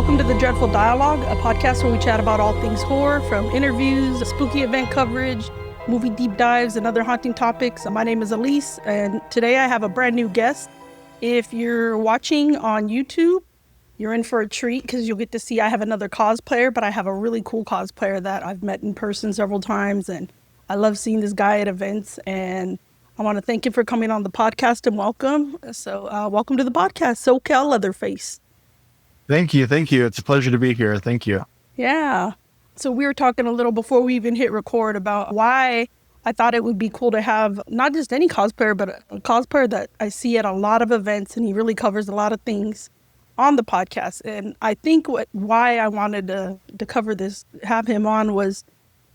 Welcome to The Dreadful Dialogue, a podcast where we chat about all things horror, from interviews, spooky event coverage, movie deep dives, and other haunting topics. My name is Alyse, and today I have a brand new guest. If you're watching on YouTube, you're in for a treat because you'll get to see I have another cosplayer, but I have a really cool cosplayer that I've met in person several times, and I love seeing this guy at events, and I want to thank you for coming on the podcast and welcome. Welcome to the podcast, SoCal Leatherface. Thank you. It's a pleasure to be here. Thank you. Yeah. So we were talking a little before we even hit record about why I thought it would be cool to have not just any cosplayer, but a cosplayer that I see at a lot of events, and he really covers a lot of things on the podcast. And I think why I wanted to cover this, have him on, was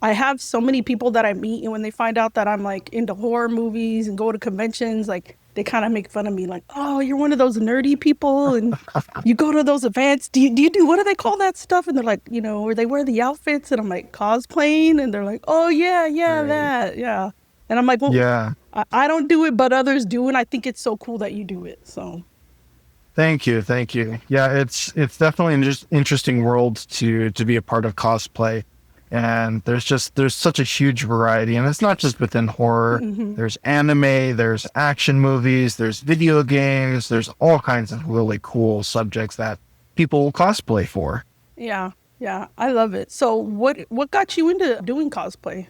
I have so many people that I meet, and when they find out that I'm like into horror movies and go to conventions, like they kind of make fun of me, like, oh, you're one of those nerdy people and you go to those events. Do you do, what do they call that stuff? And they're like, where they wear the outfits, and I'm like, cosplaying, and they're like, oh yeah, right. That, yeah. And I'm like, well, yeah, I don't do it, but others do, and I think it's so cool that you do it. So Thank you. Yeah, it's definitely an interesting world to be a part of cosplay. And there's such a huge variety, and it's not just within horror. Mm-hmm. There's anime, there's action movies, there's video games, there's all kinds of really cool subjects that people cosplay for. Yeah, I love it. So what got you into doing cosplay?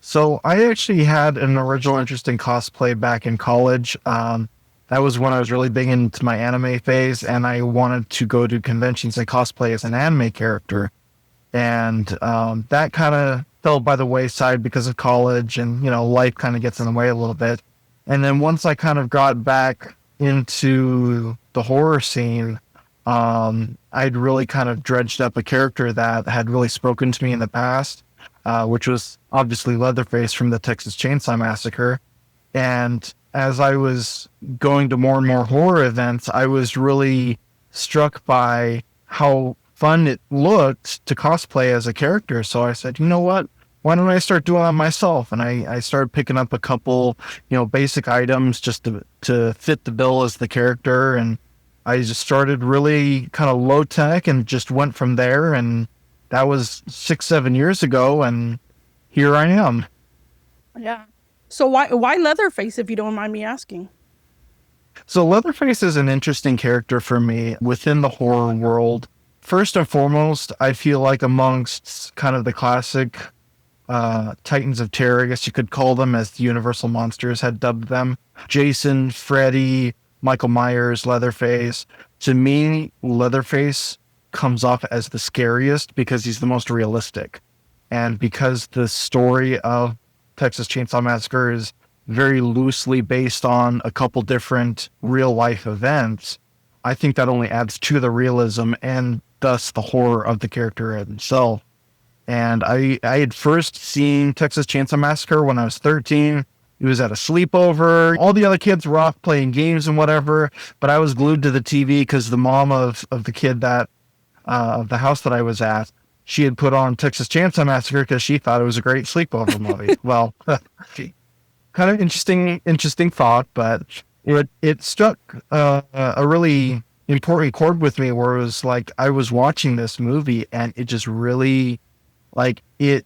So I actually had an original interest in cosplay back in college. That was when I was really big into my anime phase, and I wanted to go to conventions and cosplay as an anime character. And that kind of fell by the wayside because of college, and, life kind of gets in the way a little bit. And then once I kind of got back into the horror scene, I'd really kind of dredged up a character that had really spoken to me in the past, which was obviously Leatherface from the Texas Chainsaw Massacre. And as I was going to more and more horror events, I was really struck by how fun it looked to cosplay as a character. So I said, you know what? Why don't I start doing that myself? And I started picking up a couple, basic items just to fit the bill as the character. And I just started really kind of low tech and just went from there. And that was 6-7 years ago. And here I am. Yeah. So why Leatherface, if you don't mind me asking? So Leatherface is an interesting character for me within the horror world. First and foremost, I feel like amongst kind of the classic Titans of Terror, I guess you could call them, as the Universal Monsters had dubbed them, Jason, Freddy, Michael Myers, Leatherface. To me, Leatherface comes off as the scariest because he's the most realistic. And because the story of Texas Chainsaw Massacre is very loosely based on a couple different real-life events, I think that only adds to the realism and thus the horror of the character himself. And I had first seen Texas Chainsaw Massacre when I was 13. It was at a sleepover. All the other kids were off playing games and whatever, but I was glued to the TV because the mom of the kid that of the house that I was at, she had put on Texas Chainsaw Massacre because she thought it was a great sleepover movie. Well, kind of interesting thought, but it struck a really important chord with me, where it was like I was watching this movie and it just really, like, it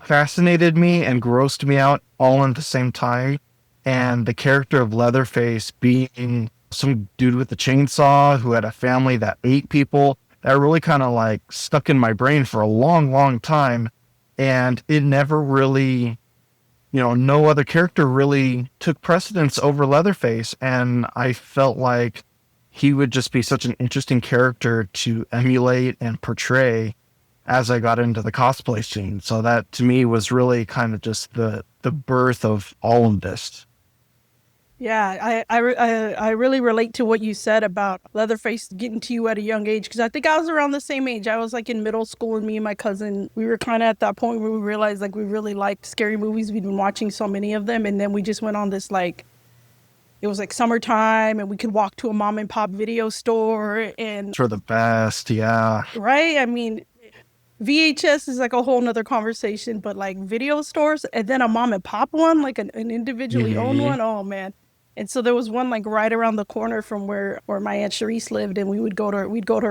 fascinated me and grossed me out all at the same time. And the character of Leatherface being some dude with a chainsaw who had a family that ate people, that really kind of like stuck in my brain for a long time. And it never really, no other character really took precedence over Leatherface. And I felt like he would just be such an interesting character to emulate and portray as I got into the cosplay scene. So that to me was really kind of just the birth of all of this. Yeah, I really relate to what you said about Leatherface getting to you at a young age, because I think I was around the same age. I was like in middle school, and me and my cousin, we were kind of at that point where we realized like we really liked scary movies. We'd been watching so many of them, and then we just went on this like, it was like summertime, and we could walk to a mom and pop video store, and for the best, yeah. Right? I mean, VHS is like a whole nother conversation, but like video stores, and then a mom and pop one, like an individually owned one. Oh man. And so there was one like right around the corner from where my aunt Charisse lived, and we'd go to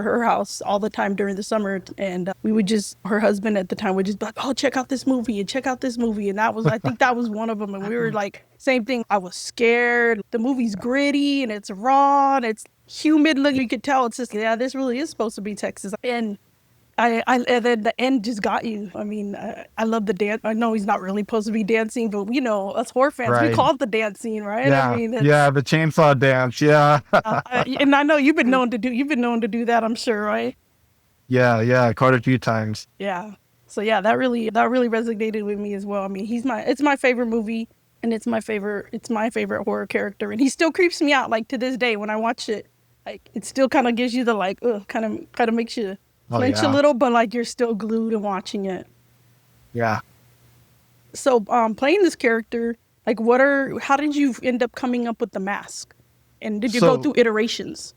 her house all the time during the summer, and we would just her husband at the time would just be like, oh, check out this movie and check out this movie, and that was I think that was one of them, and we were like same thing. I was scared. The movie's gritty and it's raw and it's humid. Look, you could tell it's just yeah, this really is supposed to be Texas, and and then the end just got you. I mean, I love the dance. I know he's not really supposed to be dancing, but you know, us horror fans, we Right. call it the dance scene, right? I Yeah. mean, Yeah. it's The chainsaw dance. Yeah. and I know you've been known to do that. I'm sure, right? Yeah. Yeah. Quite a few times. Yeah. So yeah, that really resonated with me as well. I mean, it's my favorite movie, and it's my favorite horror character, and he still creeps me out like to this day when I watch it. Like it still kind of gives you the like, ugh, kind of makes you Oh, flinch a yeah. little, but like you're still glued and watching it. Yeah. So, playing this character, like, how did you end up coming up with the mask? And did you go So through iterations?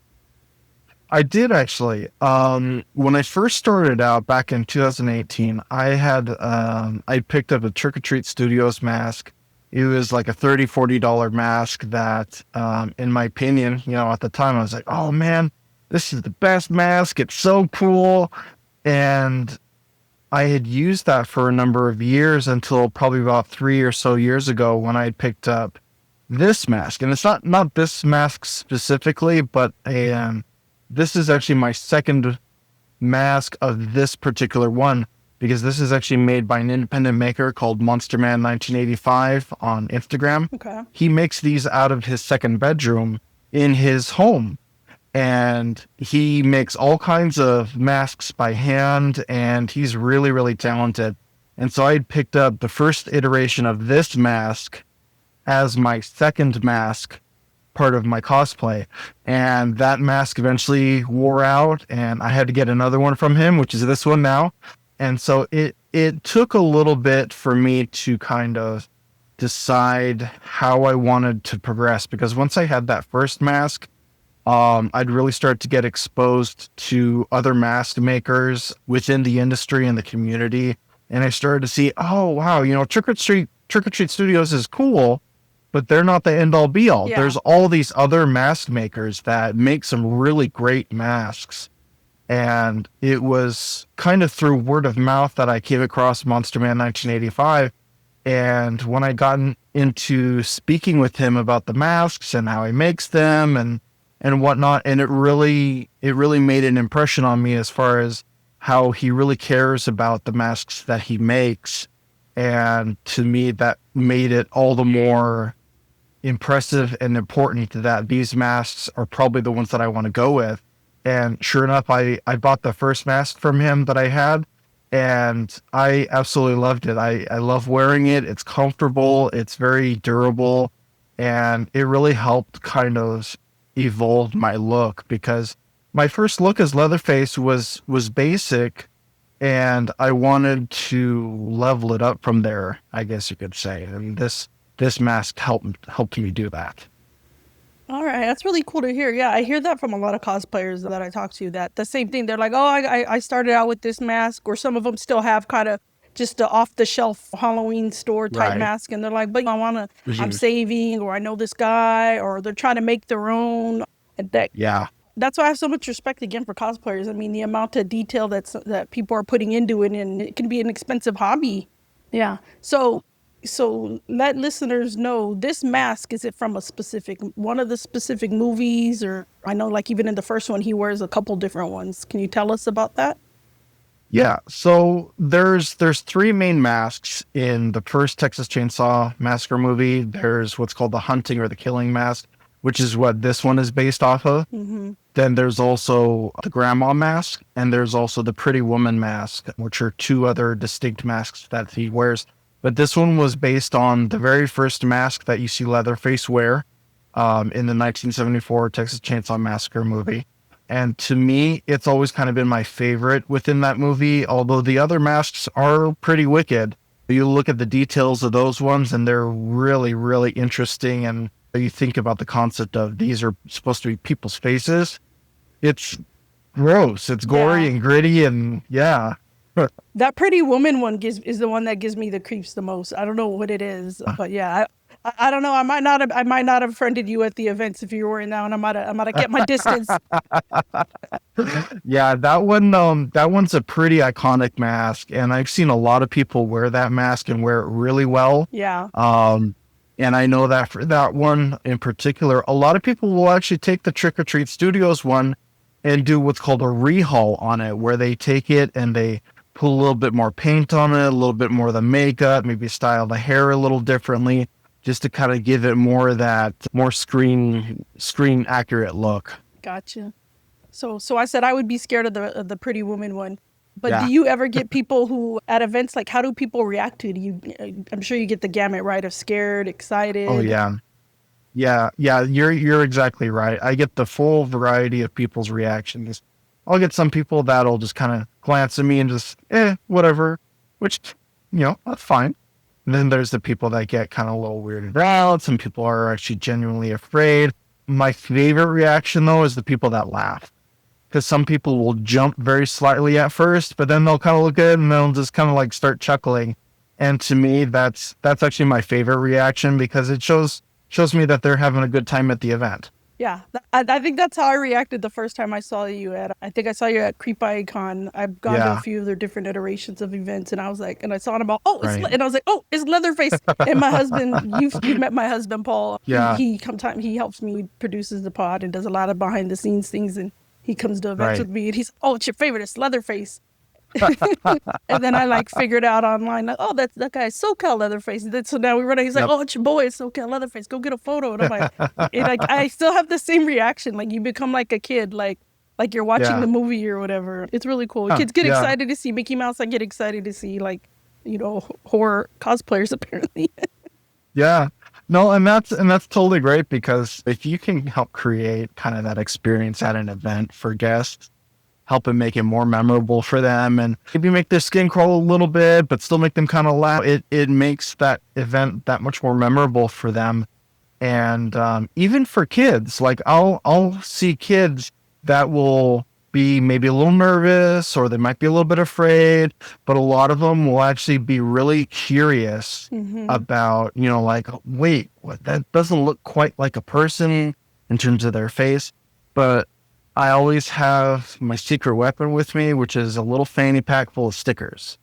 I did actually. When I first started out back in 2018, I picked up a Trick or Treat Studios mask. It was like a $30-40 mask that, in my opinion, at the time I was like, oh man, this is the best mask. It's so cool. And I had used that for a number of years until probably about 3 or so years ago when I picked up this mask. And it's not this mask specifically, but this is actually my second mask of this particular one because this is actually made by an independent maker called Monster Man 1985 on Instagram. Okay. He makes these out of his second bedroom in his home, and he makes all kinds of masks by hand, and he's really, really talented. And so I picked up the first iteration of this mask as my second mask part of my cosplay, and that mask eventually wore out and I had to get another one from him, which is this one now. And so it took a little bit for me to kind of decide how I wanted to progress, because once I had that first mask, I'd really start to get exposed to other mask makers within the industry and the community, and I started to see, oh wow, Trick or Treat Studios is cool, but they're not the end all be all. Yeah. There's all these other mask makers that make some really great masks. And it was kind of through word of mouth that I came across Monster Man 1985. And when I got into speaking with him about the masks and how he makes them and whatnot, and it really made an impression on me as far as how he really cares about the masks that he makes. And to me, that made it all the more impressive and important that these masks are probably the ones that I want to go with. And sure enough, I bought the first mask from him that I had, and I absolutely loved it. I love wearing it. It's comfortable. It's very durable. And it really helped kind of evolve my look, because my first look as Leatherface was basic, and I wanted to level it up from there, I guess you could say. And this mask helped me do that. All right, that's really cool to hear. Yeah, I hear that from a lot of cosplayers that I talk to. That the same thing. They're like, "Oh, I started out with this mask," or some of them still have kind of just the off the shelf Halloween store type Right. mask, and they're like, "But I'm Mhm. saving, or I know this guy, or they're trying to make their own." And Yeah. that's why I have so much respect again for cosplayers. I mean, the amount of detail that people are putting into it, and it can be an expensive hobby. Yeah. So let listeners know, this mask, is it from a specific one of the specific movies, or I know like even in the first one he wears a couple different ones. Can you tell us about that? Yeah. So there's three main masks in the first Texas Chainsaw Massacre movie. There's what's called the hunting or the killing mask, which is what this one is based off of. Mm-hmm. Then there's also the grandma mask, and there's also the pretty woman mask, which are two other distinct masks that he wears. But this one was based on the very first mask that you see Leatherface wear, in the 1974 Texas Chainsaw Massacre movie. And to me, it's always kind of been my favorite within that movie, although the other masks are pretty wicked. You look at the details of those ones, and they're really, really interesting. And you think about the concept of these are supposed to be people's faces. It's gross. It's gory Yeah. and gritty, and yeah. That pretty woman one gives is the one that gives me the creeps the most. I don't know what it is, but yeah, I don't know. I might not have friended you at the events if you were in that, and I might have kept my distance. Yeah, that one's a pretty iconic mask, and I've seen a lot of people wear that mask and wear it really well. Yeah. Um, and I know that for that one in particular, a lot of people will actually take the Trick or Treat Studios one and do what's called a rehaul on it, where they take it and they put a little bit more paint on it, a little bit more of the makeup, maybe style the hair a little differently, just to kind of give it more of that more screen accurate look. Gotcha. So I said I would be scared of the Pretty Woman one. But do Yeah. you ever get people who at events, like, how do people react to it? I'm sure you get the gamut, right? Of scared, Oh excited. yeah. Yeah, you're exactly right. I get the full variety of people's reactions. I'll get some people that'll just kind of glance at me and just, whatever, which, that's fine. And then there's the people that get kind of a little weirded out. Some people are actually genuinely afraid. My favorite reaction, though, is the people that laugh. Because some people will jump very slightly at first, but then they'll kind of look at it and they'll just kind of like start chuckling. And to me, that's actually my favorite reaction because it shows me that they're having a good time at the event. Yeah, I think that's how I reacted the first time I saw you at. I think I saw you at Creep Icon. I've gone to a Yeah, few of their different iterations of events, and I was like, and I saw him about, oh, right. and I was like, oh, it's Leatherface. And my husband, you've met my husband Paul. He Yeah, he come time he helps me, produces the pod and does a lot of behind the scenes things, and he comes to events right. with me, and he's, oh, it's your favorite, it's Leatherface. And then I like figured out online, like, oh, that's that guy, SoCal Leatherface. And then, so now we run. He's like, Yep. oh, it's your boy, it's SoCal Leatherface. Go get a photo. And I'm like, like I still have the same reaction. Like you become like a kid, like you're watching Yeah. the movie or whatever. It's really cool. Huh, Kids get yeah. excited to see Mickey Mouse. I get excited to see like, horror cosplayers apparently. Yeah. No, and that's totally great because if you can help create kind of that experience at an event for guests, help it make it more memorable for them and maybe make their skin crawl a little bit, but still make them kind of laugh. It makes that event that much more memorable for them. And even for kids, like I'll see kids that will be maybe a little nervous or they might be a little bit afraid, but a lot of them will actually be really curious Hmm. about, like, wait, what, that doesn't look quite like a person in terms of their face. But I always have my secret weapon with me, which is a little fanny pack full of stickers.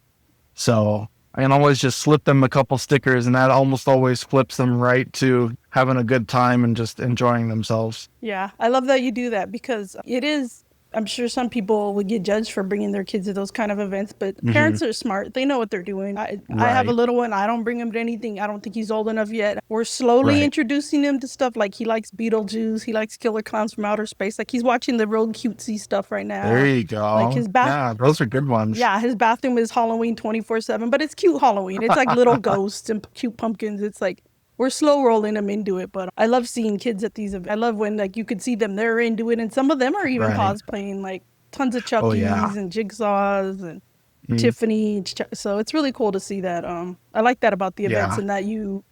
So I can always just slip them a couple stickers, and that almost always flips them right to having a good time and just enjoying themselves. Yeah, I love that you do that because it is. I'm sure some people would get judged for bringing their kids to those kind of events, but Hmm. parents are smart. They know what they're doing. I have a Right, little one. I don't bring him to anything. I don't think he's old enough yet. We're slowly right. introducing him to stuff like he likes Beetlejuice. He likes Killer Clowns from Outer Space. Like he's watching the real cutesy stuff right There now. you Like go. his bath. Yeah, those are good ones. Yeah, his bathroom is Halloween 24/7, but it's cute Halloween. It's like little ghosts and cute pumpkins. It's like we're slow rolling them into it, but I love seeing kids at these events. I love when like you could see them they're into it, and some of them are even Right. cosplaying like tons of Oh yeah. Chuckies and Jigsaws and Mm, Tiffany. So it's really cool to see that. I like that about the events yeah. and that you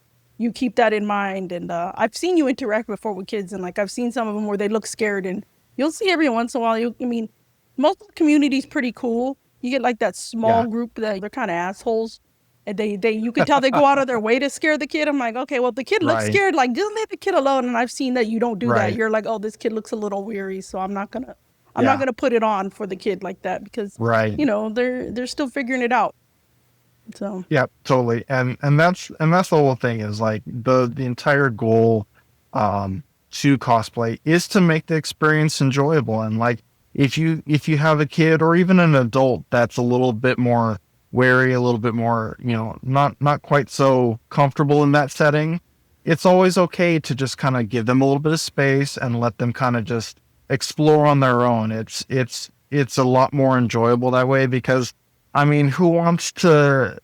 keep that in mind. And I've seen you interact before with kids, and like I've seen some of them where they look scared, and you'll see every once in a while. I mean, most of the community's pretty cool. You get like that small Yeah. group that they're kind of assholes. And they you can tell they go out of their way to scare the kid. I'm like, okay, well, if the kid looks Right. scared, like just leave the kid alone. And I've seen that you don't do that. Right. You're like, oh, this kid looks a little weary, so I'm not Yeah. gonna put it on for the kid like that because Right. they're still figuring it out. So Yeah, totally. And that's the whole thing is like the entire goal um to cosplay is to make the experience enjoyable. And like if you have a kid or even an adult that's a little bit more wary, a little bit more, not quite so comfortable in that setting, it's always okay to just kind of give them a little bit of space and let them kind of just explore on their own. It's a lot more enjoyable that way because I mean, who wants to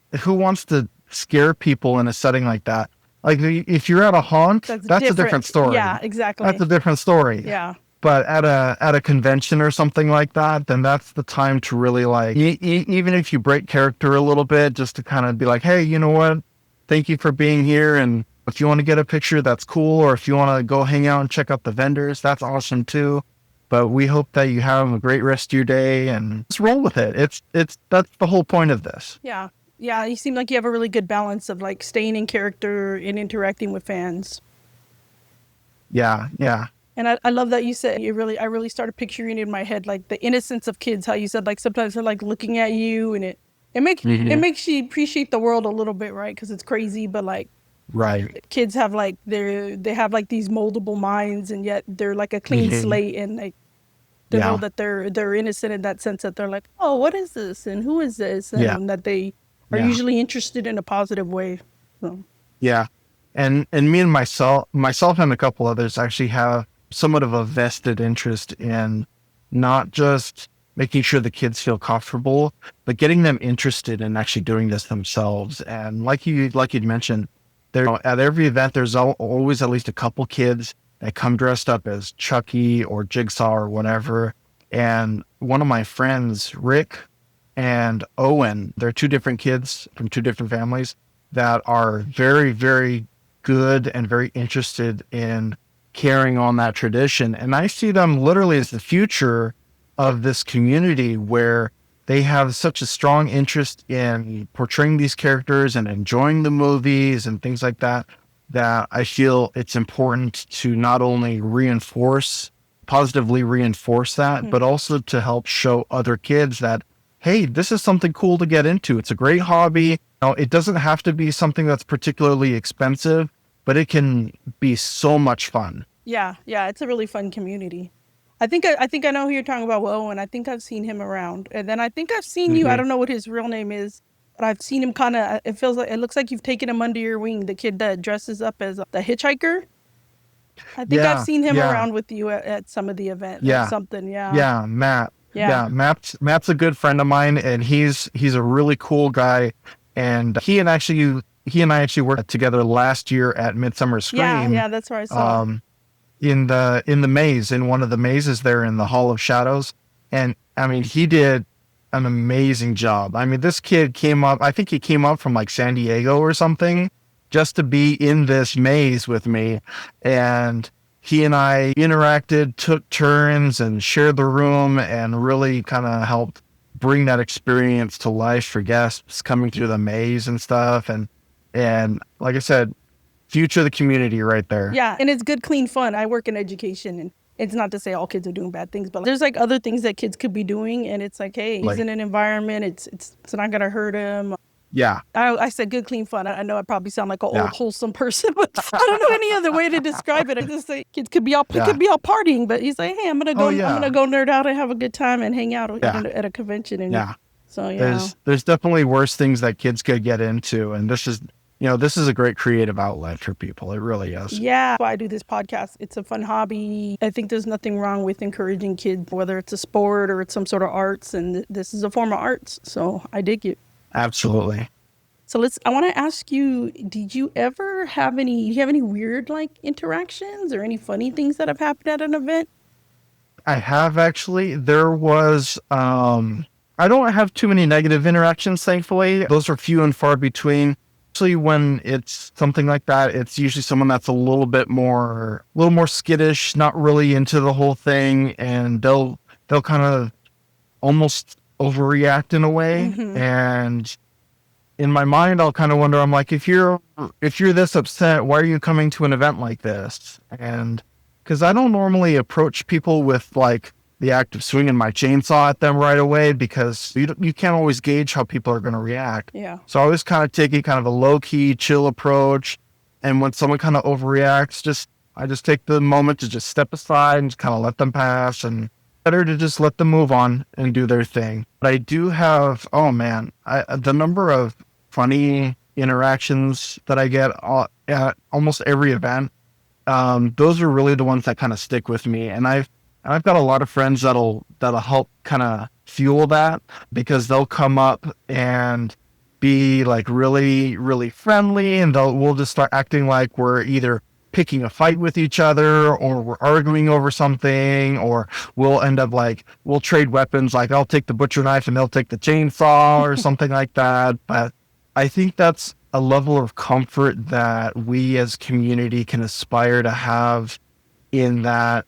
scare people in a setting like that? Like if you're at a haunt, that's that's a different. different story. Yeah, That's exactly. a different story. Yeah. But at a convention or something like that, then that's the time to really like even if you break character a little bit, just to kind of be like, hey, you know what? Thank you for being here, and if you want to get a picture, that's cool. Or if you want to go hang out and check out the vendors, that's awesome too. But we hope that you have a great rest of your day and just roll with it. It's that's the whole point of this. Yeah. Yeah, you seem like you have a really good balance of like staying in character and interacting with fans. Yeah, yeah. And I love that you said I really started picturing in my head like the innocence of kids, how you said like sometimes they're like looking at you and it Hmm. makes you appreciate the world a little bit, right? Because it's crazy, but like Right. kids have like they have like these moldable minds and yet they're like a clean Hmm. slate and like to know Yeah, that they're innocent in that sense that they're like, oh, what is this and who is this, yeah, and that they are yeah, usually interested in a positive way. So yeah. And me and myself and a couple others actually have somewhat of a vested interest in not just making sure the kids feel comfortable, but getting them interested in actually doing this themselves. And like you'd mentioned, there at every event there's always at least a couple kids that come dressed up as Chucky or Jigsaw or whatever. And one of my friends, Rick and Owen, they're two different kids from two different families that are very, very good and very interested in carrying on that tradition. And I see them literally as the future of this community where they have such a strong interest in portraying these characters and enjoying the movies and things like that, that I feel it's important to not only positively reinforce that, mhm. but also to help show other kids that, hey, this is something cool to get into. It's a great hobby. Now, it doesn't have to be something that's particularly expensive, but it can be so much fun. Yeah, yeah, it's a really fun community. I think I know who you're talking about, Will, and I think I've seen him around. And then I think I've seen you. I Hmm. don't know what his real name is, but I've seen him kind of. It feels like it looks like you've taken him under your wing. The kid that dresses up as the hitchhiker. I think I've Yeah, seen him yeah, around with you at some of the event or yeah, something. Yeah, yeah. Matt, yeah, yeah, Matt's a good friend of mine, and he's a really cool guy. And he and I actually worked together last year at Midsummer yeah, Scream, yeah. That's where I saw. um, in the maze, in one of the mazes there in the Hall of Shadows. And I mean, he did an amazing job. I mean, this kid came up, I think he came up from like San Diego or something just to be in this maze with me. And he and I interacted, took turns, and shared the room and really kind of helped bring that experience to life for guests coming through the maze and stuff. And like I said, future of the community right there. Yeah, and it's good, clean fun. I work in education, and it's not to say all kids are doing bad things, but there's like other things that kids could be doing, and it's like, hey, he's Like, in an environment. It's not gonna hurt him. yeah, I said good, clean fun. I know I probably sound like an yeah, old wholesome person, but I don't know any other way to describe it. I just say kids yeah. could be all partying, but he's like, hey, Oh I'm gonna yeah, go nerd out and have a good time and hang out yeah, at a convention, and yeah. so yeah. There's definitely worse things that kids could get into, and this is a great creative outlet for people. It really is. Yeah, that's why I do this podcast. It's a fun hobby. I think there's nothing wrong with encouraging kids, whether it's a sport or it's some sort of arts, and this is a form of arts. So I dig it. Absolutely. So I want to ask you, did you ever have do you have any weird like interactions or any funny things that have happened at an event? I have actually. There was I don't have too many negative interactions, thankfully. Those are few and far between. Actually, when it's something like that, it's usually someone that's a little more skittish, not really into the whole thing, and they'll kind of almost overreact in a way. Hmm. And in my mind, I'll kind of wonder, I'm like, if you're this upset, why are you coming to an event like this? And because I don't normally approach people with like the act of swinging my chainsaw at them right away, because you can't always gauge how people are going to react. Yeah. So I always kind of take kind of a low key, chill approach. And when someone kind of overreacts, I just take the moment to just step aside and just kind of let them pass, and better to just let them move on and do their thing. But I do have, oh man, the number of funny interactions that I get at almost every event, those are really the ones that kind of stick with me. And I've got a lot of friends that'll help kind of fuel that, because they'll come up and be like really, really friendly, and we'll just start acting like we're either picking a fight with each other or we're arguing over something, or we'll end up like we'll trade weapons, like I'll take the butcher knife and they'll take the chainsaw or something like that. But I think that's a level of comfort that we as community can aspire to have, in that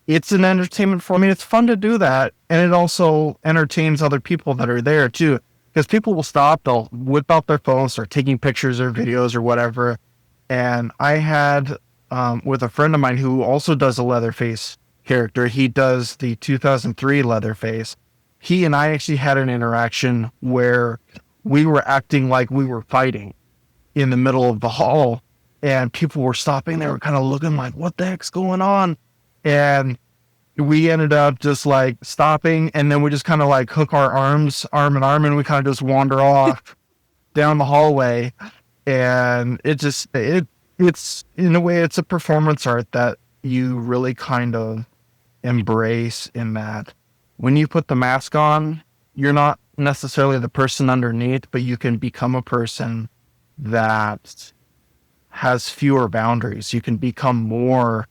it's an entertainment for me. It's fun to do that, and it also entertains other people that are there too. because people will stop, they'll whip out their phones, start taking pictures or videos or whatever. And I had with a friend of mine who also does a Leatherface character. He does the 2003 Leatherface. He and I actually had an interaction where we were acting like we were fighting in the middle of the hall, and people were stopping. They were kind of looking like, what the heck's going on? And we ended up just like stopping, and then we just kind of like hook our arms, arm in arm, and we kind of just wander off down the hallway. And it's in a way, it's a performance art that you really kind of embrace, in that when you put the mask on, you're not necessarily the person underneath, but you can become a person that has fewer boundaries. You can become more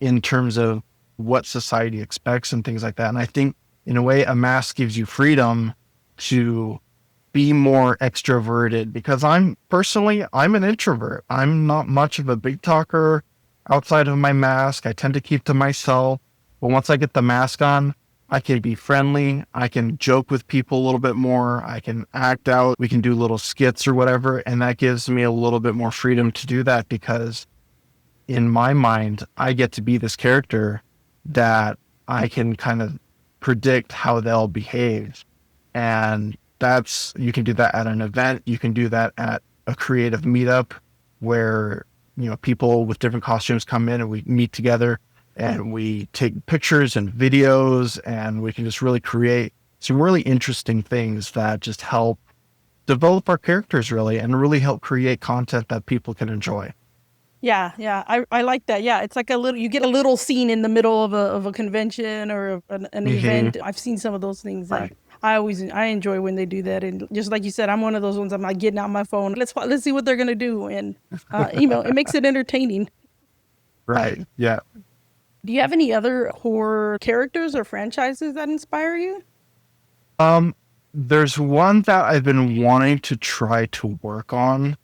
in terms of what society expects and things like that. And I think in a way, a mask gives you freedom to be more extroverted, because I'm an introvert. I'm not much of a big talker outside of my mask. I tend to keep to myself. But once I get the mask on, I can be friendly. I can joke with people a little bit more. I can act out. We can do little skits or whatever. And that gives me a little bit more freedom to do that, because in my mind, I get to be this character that I can kind of predict how they'll behave. And you can do that at an event. You can do that at a creative meetup where, people with different costumes come in and we meet together and we take pictures and videos, and we can just really create some really interesting things that just help develop our characters, really, and really help create content that people can enjoy. Yeah, yeah, I like that. Yeah, it's like you get a little scene in the middle of a convention or an event. I've seen some of those things, and Right. I enjoy when they do that. And just like you said, I'm one of those ones. I'm like getting out my phone. Let's see what they're gonna do, and it makes it entertaining. Right. Yeah. Do you have any other horror characters or franchises that inspire you? There's one that I've been wanting to try to work on.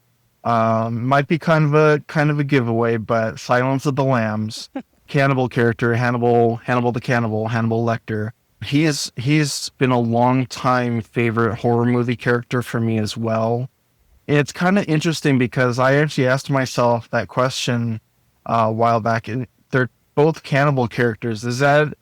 Might be kind of a giveaway, but Silence of the Lambs, cannibal character, Hannibal the Cannibal, Hannibal Lecter. He's been a long time favorite horror movie character for me as well. It's kind of interesting because I actually asked myself that question a while back, and they're both cannibal characters. Is that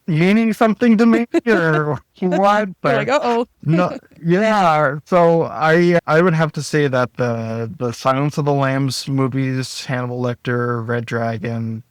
meaning something to me or what? You're like, But oh, no, yeah. So I would have to say that the Silence of the Lambs movies, Hannibal Lecter, Red Dragon,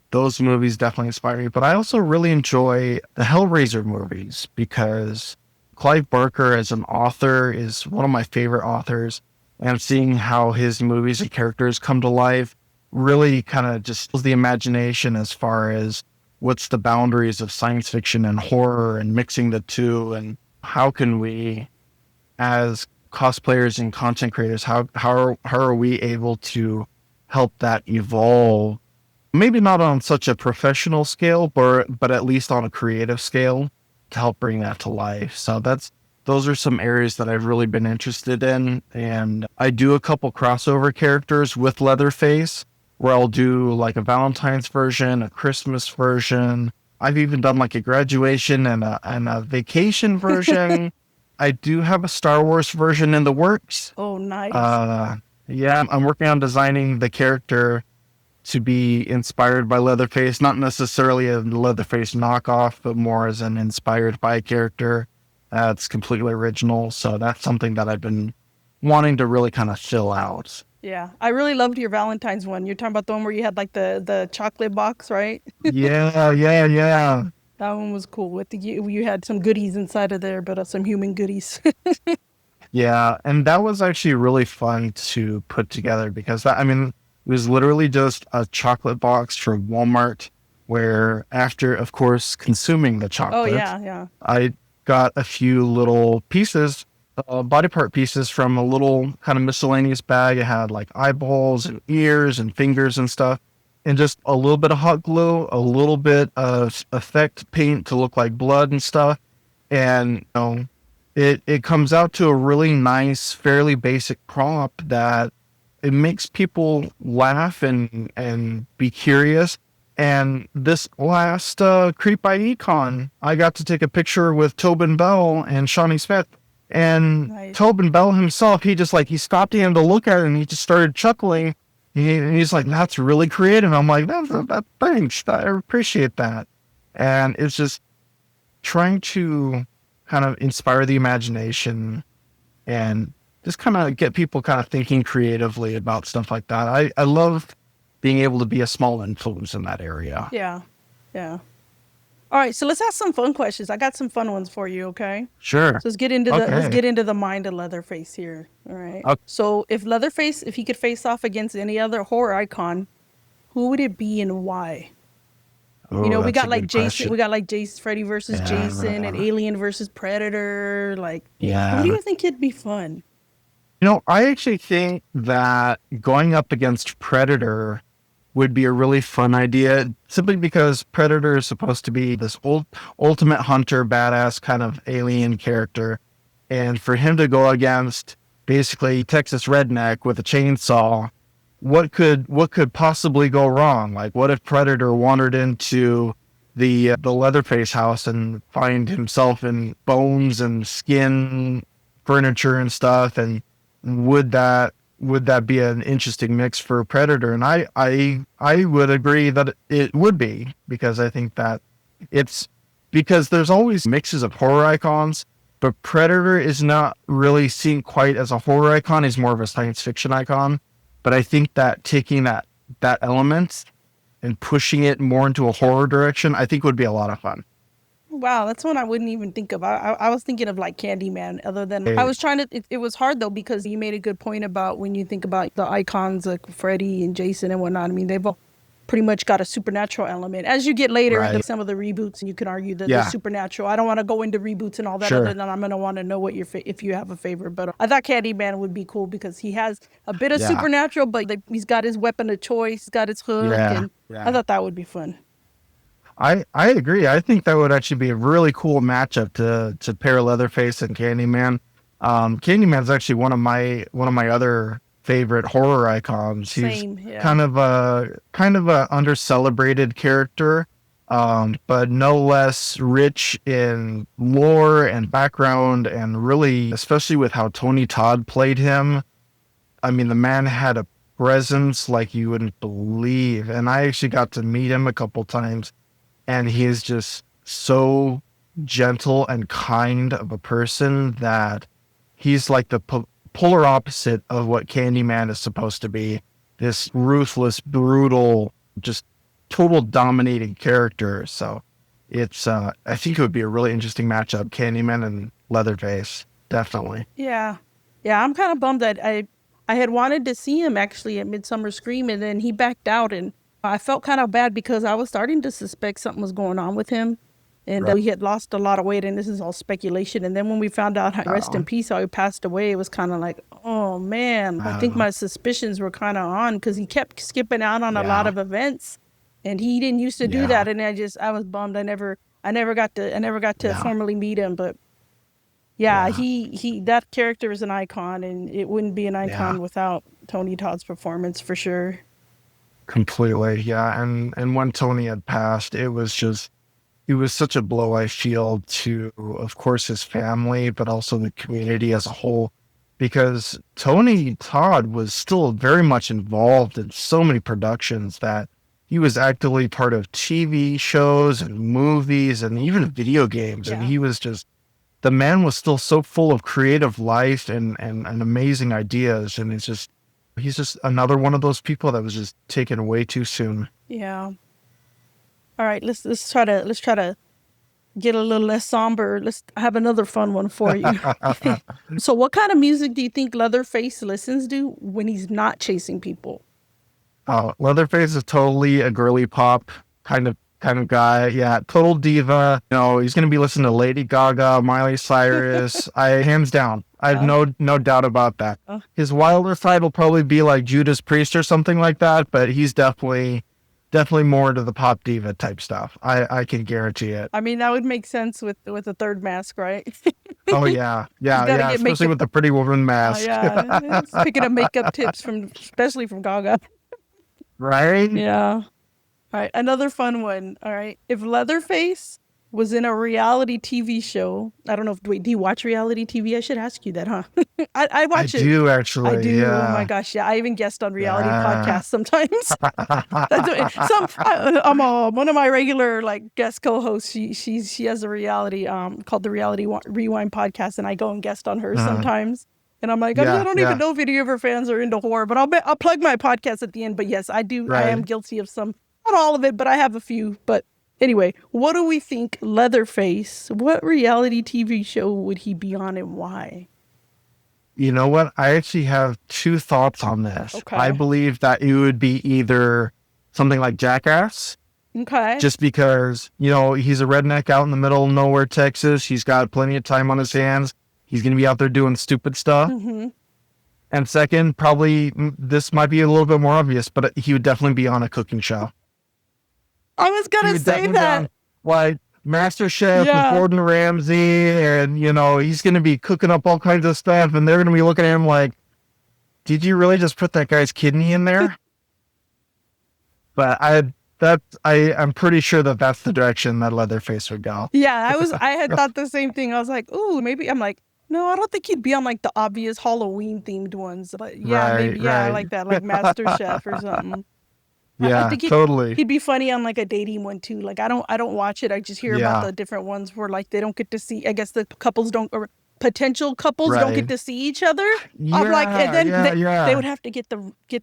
those movies definitely inspire me. But I also really enjoy the Hellraiser movies, because Clive Barker as an author is one of my favorite authors, and seeing how his movies and characters come to life really kind of just fills the imagination as far as what's the boundaries of science fiction and horror, and mixing the two, and how can we, as cosplayers and content creators, how are we able to help that evolve, maybe not on such a professional scale, but at least on a creative scale, to help bring that to life. So those are some areas that I've really been interested in. And I do a couple crossover characters with Leatherface, where I'll do like a Valentine's version, a Christmas version. I've even done like a graduation and a vacation version. I do have a Star Wars version in the works. oh, nice. Yeah, I'm working on designing the character to be inspired by Leatherface, not necessarily a Leatherface knockoff, but more as an inspired by character that's completely original. So that's something that I've been wanting to really kind of fill out. Yeah, I really loved your Valentine's one. You're talking about the one where you had like the chocolate box, right? Yeah, yeah, yeah. That one was cool. You had some goodies inside of there, but some human goodies. Yeah, and that was actually really fun to put together, because it was literally just a chocolate box from Walmart, where after, of course, consuming the Oh chocolate, yeah, yeah. I got a few little pieces, body part pieces from a little kind of miscellaneous bag. It had like eyeballs and ears and fingers and stuff, and just a little bit of hot glue, a little bit of effect paint to look like blood and stuff. And it comes out to a really nice, fairly basic prop that it makes people laugh and be curious, And this last Creep by Econ, I got to take a picture with Tobin Bell and Shawnee Smith. And Nice. Tobin Bell himself, he stopped him to look at it and he just started chuckling. And he's like, "That's really creative." I'm like, Thanks. I appreciate that." And it's just trying to kind of inspire the imagination and just kind of get people kind of thinking creatively about stuff like that. I love being able to be a small influence in that area. Yeah. Yeah. All right, so let's ask some fun questions. I got some fun ones for you, okay? Sure. So let's Okay. get into the mind of Leatherface here. All right. Okay. So if Leatherface, if he could face off against any other horror icon, who would it be and why? You Oh, know, we that's a got like good Jason, question. we got like Jason, Freddy versus Jason, and Yeah. Alien versus Predator. Like, who do Yeah. you think it'd be fun? I actually think that going up against Predator would be a really fun idea simply because Predator is supposed to be this ultimate hunter, badass kind of alien character. And for him to go against basically Texas redneck with a chainsaw, what could possibly go wrong? Like, what if Predator wandered into the Leatherface house and find himself in bones and skin, furniture and stuff? And would that be an interesting mix for Predator? And I would agree that it would be, because I think that it's because there's always mixes of horror icons, but Predator is not really seen quite as a horror icon. He's more of a science fiction icon. But I think that taking that element and pushing it more into a horror direction, I think would be a lot of fun. Wow, that's one I wouldn't even think of. I was thinking of like Candyman. Other than I Eh, was trying to, it was hard though because you made a good point about when you think about the icons like Freddy and Jason and whatnot. I mean, they've all pretty much got a supernatural element. As you get later into right. some of the reboots, and you can argue that the Yeah. supernatural. I don't want to go into reboots and all that. Other Sure. than I'm gonna want to know what if you have a favorite. But I thought Candyman would be cool because he has a bit of Yeah. supernatural, but like, he's got his weapon of choice, he's got his hook, Yeah. and I Yeah. thought that would be fun. I agree. I think that would actually be a really cool matchup to pair Leatherface and Candyman. Candyman's actually one of my other favorite horror icons. He's Same, yeah. kind of a under celebrated character, but no less rich in lore and background, and really, especially with how Tony Todd played him. I mean, the man had a presence like you wouldn't believe, and I actually got to meet him a couple times, and he is just so gentle and kind of a person that he's like the polar opposite of what Candyman is supposed to be. This ruthless, brutal, just total dominating character. So I think it would be a really interesting matchup, Candyman and Leatherface. Definitely. Yeah. Yeah, I'm kind of bummed that I had wanted to see him actually at Midsummer Scream, and then he backed out, and I felt kind of bad because I was starting to suspect something was going on with him. And Right. he had lost a lot of weight, and this is all speculation. And then when we found out, rest in Oh, peace, how he passed away, it was kind of like, oh man, I think uh, my suspicions were kind of on because he kept skipping out on a lot yeah. of events, and he didn't used to do Yeah. that. And I was bummed. I never got to Yeah. formally meet him, but yeah, Yeah. that character is an icon, and it wouldn't be an Yeah. icon without Tony Todd's performance for sure. Completely. Yeah. And when Tony had passed, it was such a blow, I feel, to, of course, his family, but also the community as a whole, because Tony Todd was still very much involved in so many productions that he was actively part of TV shows and movies and even video games. And Yeah. he was just, the man was still so full of creative life and amazing ideas. And he's just another one of those people that was just taken way too soon. Yeah. All right, let's try to get a little less somber. Let's have another fun one for you. So what kind of music do you think Leatherface listens to when he's not chasing people? Leatherface is totally a girly pop kind of guy. Yeah, total diva. He's gonna be listening to Lady Gaga, Miley Cyrus. I hands down. I have Uh, no doubt about that. uh, His wilder side will probably be like Judas Priest or something like that, but he's definitely more to the pop diva type stuff. I can guarantee it. I mean, that would make sense with the third mask, right? Oh yeah, He's yeah, got to yeah. get Especially makeup. with the Pretty Woman mask, Yeah, it's picking up makeup tips from especially from Gaga. right? Yeah. All right, another fun one. All right, if Leatherface was in a reality TV show, I don't know if wait, do you watch reality TV? I should ask you that, huh? I I watch it. do I actually. do. Oh my Yeah. gosh, yeah. I even guest on reality Yeah. podcasts sometimes. That's I'm one of my regular like guest co-hosts. She has a reality called the Rewind podcast, and I go and guest on her Uh, sometimes. And I'm like, I yeah. don't even Yeah. know if any of her fans are into horror, but I'll plug my podcast at the end. But yes, I do. I am Right. guilty of some, not all of it, but I have a few. But anyway, what do we think Leatherface? What reality TV show would he be on, and why? You know what? I actually have two thoughts on this. I Okay. believe that it would be either something like Jackass, Okay. just because, he's a redneck out in the middle of nowhere, Texas. He's got plenty of time on his hands. He's going to be out there doing stupid stuff. Mm-hmm. And second, probably this might be a little bit more obvious, but he would definitely be on a cooking show. I was He gonna would say definitely be that. on like Master Chef with Yeah. Gordon Ramsay, and he's going to be cooking up all kinds of stuff, and they're going to be looking at him like, "Did you really just put that guy's kidney in there?" But I'm pretty sure that that's the direction that Leatherface would go. Yeah, I had thought the same thing. I was like, ooh, maybe I'm like, no, I don't think he'd be on like the obvious Halloween themed ones. But yeah, Right, maybe yeah, I right. like that, like Master Chef or something. I Yeah, think totally. he'd be funny on like a dating one too. Like I don't watch it. I just hear about Yeah, the different ones where like they don't get to see. I guess the couples don't or potential couples don't get right. to see each other. I'm like, and Yeah, then yeah, they would yeah. have to get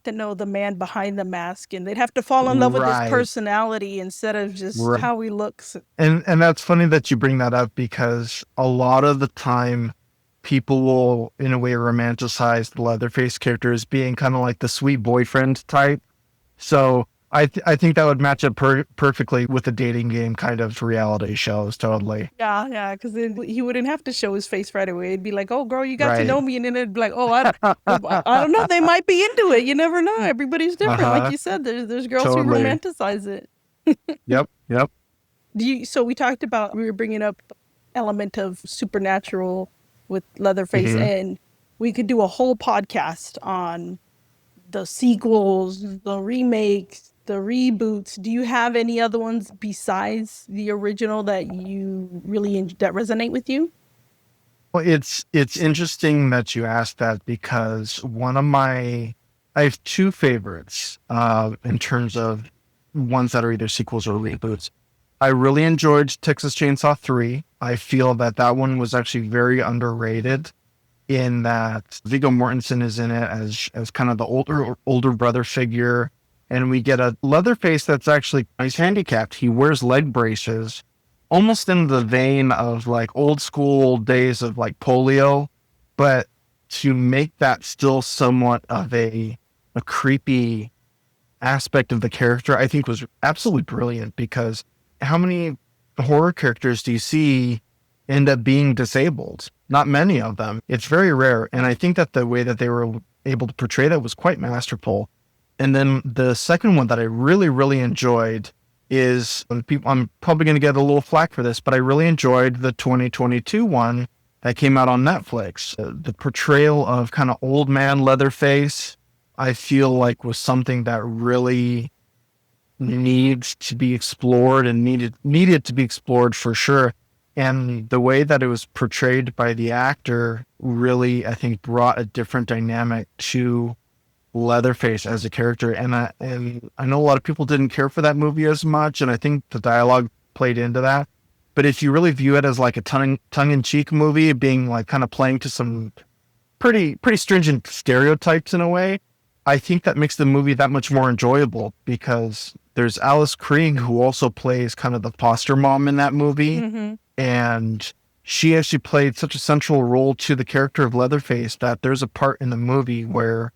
to know the man behind the mask, and they'd have to fall in love with his Right, personality instead of just right. how he looks. And that's funny that you bring that up because a lot of the time people will in a way romanticize the Leatherface character as being kind of like the sweet boyfriend type. So I think that would match up perfectly with the dating game kind of reality shows. Totally. Yeah, yeah, because then he wouldn't have to show his face right away. It'd be like, "Oh, girl, you got to Right. know me," and then it'd be like, "Oh, I don't know. They might be into it. You never know. Everybody's different. Like Uh-huh. you said, there's girls who Totally. romanticize it." Yep. Yep. Do you? So we talked about we were bringing up element of supernatural with Leatherface, Hmm. and we could do a whole podcast on the sequels, the remakes, the reboots. Do you have any other ones besides the original that you really that resonate with you? Well, it's interesting that you asked that because I have two favorites in terms of ones that are either sequels or reboots. I really enjoyed Texas Chainsaw 3. I feel that that one was actually very underrated in that Viggo Mortensen is in it as kind of the older brother figure, and we get a Leatherface that's actually he's handicapped. He wears leg braces, almost in the vein of like old school days of like polio, but to make that still somewhat of a creepy aspect of the character, I think was absolutely brilliant because how many horror characters do you see end up being disabled? Not many of them. It's very rare. And I think that the way that they were able to portray that was quite masterful. And then the second one that I really, really enjoyed is I'm probably going to get a little flack for this, but I really enjoyed the 2022 one that came out on Netflix. The portrayal of kind of old man Leatherface, I feel like was something that really needs to be explored and needed to be explored for sure. And the way that it was portrayed by the actor really, I think, brought a different dynamic to Leatherface as a character. And I know a lot of people didn't care for that movie as much, and I think the dialogue played into that. But if you really view it as like a tongue in cheek movie, being like kind of playing to some pretty stringent stereotypes in a way, I think that makes the movie that much more enjoyable because there's Alice Krige who also plays kind of the foster mom in that movie, Mm-hmm. and she actually played such a central role to the character of Leatherface that there's a part in the movie where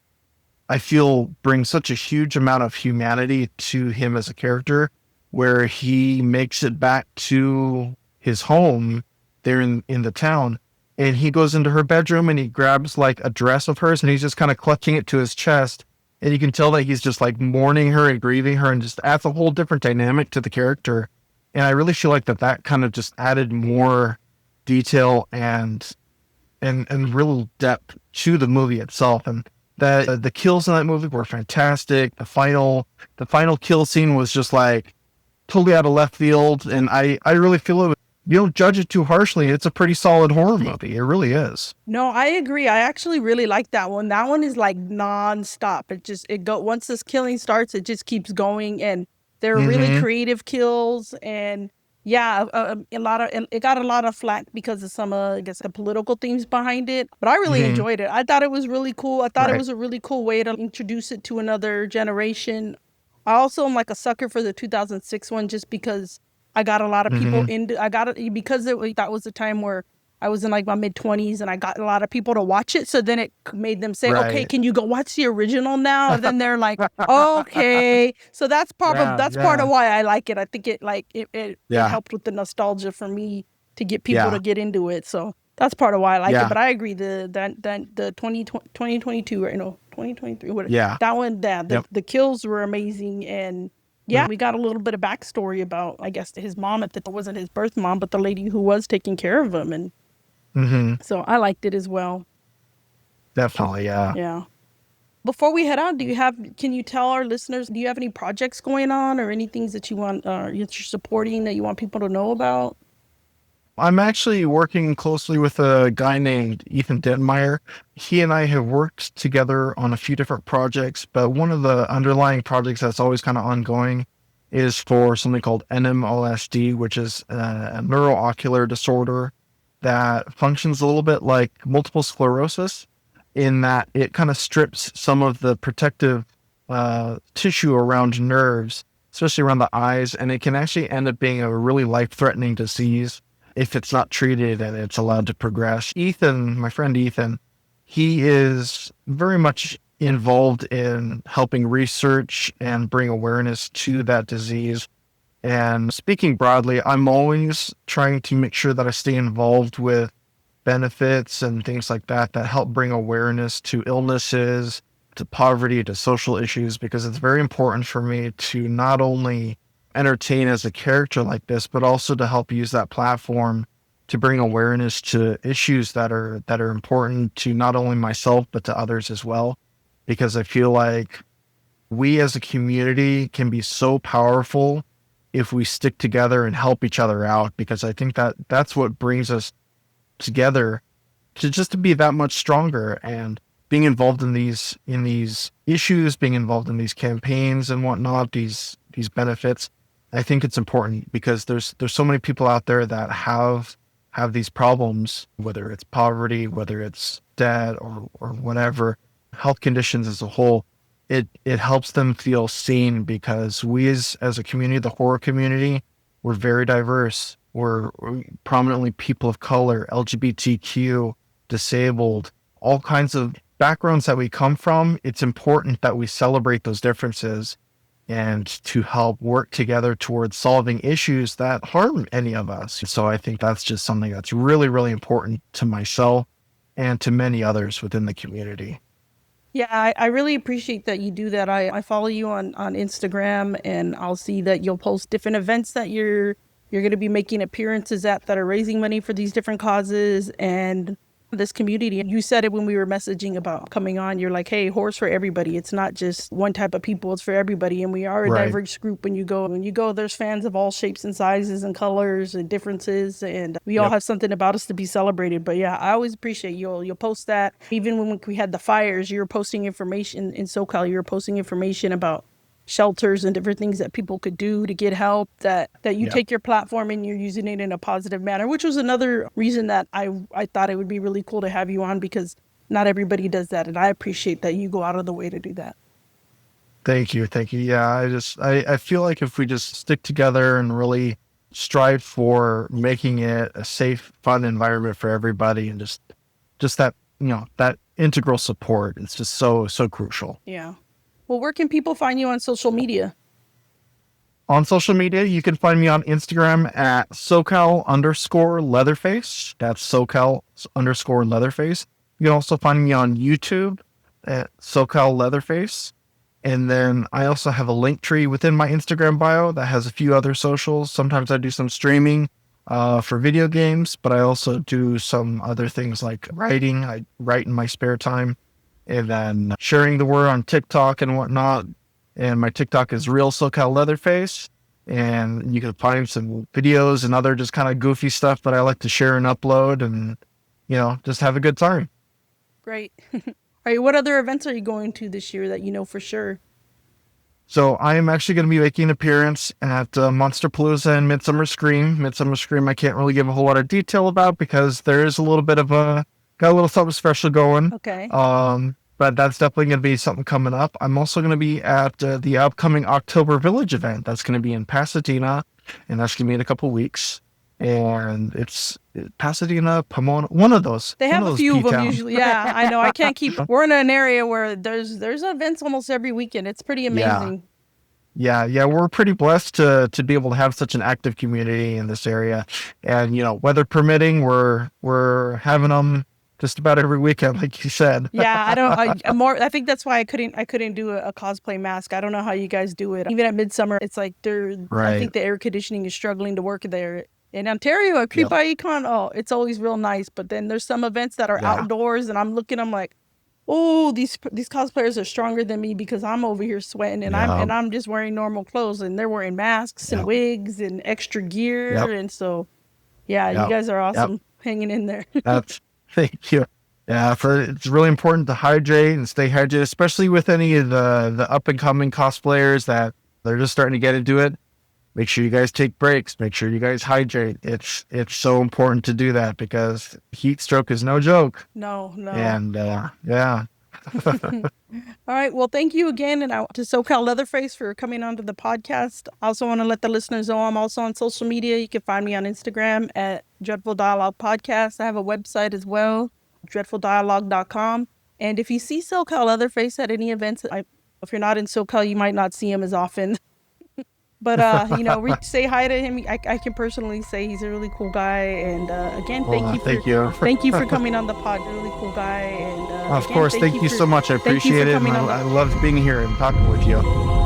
I feel brings such a huge amount of humanity to him as a character, where he makes it back to his home there in the town. And he goes into her bedroom and he grabs like a dress of hers and he's just kind of clutching it to his chest. And you can tell that he's just like mourning her and grieving her and just adds a whole different dynamic to the character. And I really feel like that kind of just added more detail and real depth to the movie itself. And that the kills in that movie were fantastic. The final kill scene was just like totally out of left field, and I really feel it. You don't judge it too harshly. It's a pretty solid horror movie. It really is. No, I agree. I actually really like that one. That one is like nonstop. It go once this killing starts, it just keeps going, and they're really Mm-hmm. creative kills. And yeah, a lot of and it got a lot of flack because of some, I guess, the political themes behind it. But I really Mm-hmm. enjoyed it. I thought it was really cool. I thought it Right. was a really cool way to introduce it to another generation. I also am like a sucker for the 2006 one, just because I got a lot of people Mm-hmm. into. I got it because that was a time where I was in like my mid 20s, and I got a lot of people to watch it. So then it made them say, okay, Right. can you go watch the original now? And then they're like, okay. So Yeah. that's part of Yeah. why I like it. I think it Yeah. helped with the nostalgia for me to get people to Yeah. get into it. So that's part of why I like it. Yeah. But I agree, the 2022, right? No, 2023, what, Yeah. that one, that Yep. the kills were amazing. And yeah, we got a little bit of backstory about, I guess, his mom at the wasn't his birth mom, but the lady who was taking care of him. And Mm-hmm. so I liked it as well. Definitely. Yeah. Yeah. Before we head on, can you tell our listeners, do you have any projects going on or any things that you want, that you're supporting that you want people to know about? I'm actually working closely with a guy named Ethan Detmeyer. He and I have worked together on a few different projects, but one of the underlying projects that's always kind of ongoing is for something called NMOSD, which is a neuroocular disorder that functions a little bit like multiple sclerosis in that it kind of strips some of the protective tissue around nerves, especially around the eyes, and it can actually end up being a really life-threatening disease if it's not treated and it's allowed to progress. Ethan, my friend Ethan, he is very much involved in helping research and bring awareness to that disease. And speaking broadly, I'm always trying to make sure that I stay involved with benefits and things like that that help bring awareness to illnesses, to poverty, to social issues, because it's very important for me to not only entertain as a character like this, but also to help use that platform to bring awareness to issues that are important to not only myself but to others as well. Because I feel like we as a community can be so powerful if we stick together and help each other out. Because I think that that's what brings us together to just to be that much stronger, and being involved in these issues, being involved in these campaigns and whatnot, these benefits. I think it's important because there's so many people out there that have these problems, whether it's poverty, whether it's debt or whatever, health conditions as a whole. It helps them feel seen because we as a community, the horror community, we're very diverse. We're prominently people of color, LGBTQ, disabled, all kinds of backgrounds that we come from. It's important that we celebrate those differences and to help work together towards solving issues that harm any of us. So I think that's just something that's really, really important to myself and to many others within the community. Yeah, I really appreciate that you do that. I follow you on Instagram, and I'll see that you'll post different events that you're going to be making appearances at that are raising money for these different causes and this community. You said it when we were messaging about coming on. You're like, hey, horror's for everybody. It's not just one type of people, it's for everybody. And we are a Right. diverse group. When you go, there's fans of all shapes and sizes and colors and differences, and we all Yep. have something about us to be celebrated. But yeah, I always appreciate you'll post that. Even when we had the fires, you were posting information in SoCal. You were posting information about shelters and different things that people could do to get help, that you Yep. take your platform and you're using it in a positive manner, which was another reason that I thought it would be really cool to have you on, because not everybody does that, and I appreciate that you go out of the way to do that. Thank you. Thank you. Yeah, I feel like if we just stick together and really strive for making it a safe, fun environment for everybody and just that, that integral support, it's just so crucial. Yeah. Well, where can people find you on social media? On social media, you can find me on Instagram at SoCal_Leatherface. That's SoCal_Leatherface. You can also find me on YouTube at SoCal Leatherface. And then I also have a link tree within my Instagram bio that has a few other socials. Sometimes I do some streaming for video games, but I also do some other things like writing. I write in my spare time. and then sharing the word on TikTok and whatnot. And my TikTok is real SoCal Leatherface. And you can find some videos and other just kind of goofy stuff that I like to share and upload and, just have a good time. Great. All right, what other events are you going to this year that you know for sure? So I am actually going to be making an appearance at Monsterpalooza and Midsummer Scream. Midsummer Scream I can't really give a whole lot of detail about because there is a little bit of got a little something special going. Okay. But that's definitely going to be something coming up. I'm also going to be at the upcoming October Village event. That's going to be in Pasadena, and that's going to be in a couple weeks. And it's Pasadena, Pomona, one of those. They have one a of those few of them P-towns. usually. Yeah, I know. I can't keep. We're in an area where there's events almost every weekend. It's pretty amazing. Yeah. We're pretty blessed to be able to have such an active community in this area, and weather permitting, we're having them just about every weekend, like you said. Yeah, I don't. I think that's why I couldn't do a cosplay mask. I don't know how you guys do it. Even at Midsummer, it's like I Right. think the air conditioning is struggling to work there. In Ontario, at Creep Yep. by Econ, oh, it's always real nice. But then there's some events that are Yeah. outdoors, and I'm like, oh, these cosplayers are stronger than me because I'm over here sweating and Yeah. I'm just wearing normal clothes, and they're wearing masks and Yep. wigs and extra gear, Yep. and so yeah, you Yep. guys are Yep. awesome hanging in there. That's Thank you. Yeah, it's really important to hydrate and stay hydrated, especially with any of the up and coming cosplayers that they're just starting to get into it. Make sure you guys take breaks. Make sure you guys hydrate. It's so important to do that because heat stroke is no joke. No. And yeah, All right. Well, thank you again, and to SoCal Leatherface for coming onto the podcast. I also want to let the listeners know I'm also on social media. You can find me on Instagram at Dreadful Dialogue Podcast. I have a website as well, dreadfuldialogue.com. And if you see SoCal Leatherface at any events, if you're not in SoCal, you might not see him as often. But say hi to him. I can personally say he's a really cool guy. And again, thank you. thank you for coming on the pod. Really cool guy. And Of again, course, thank you so much. I thank you for appreciate it. And coming on the I loved being here and talking with you.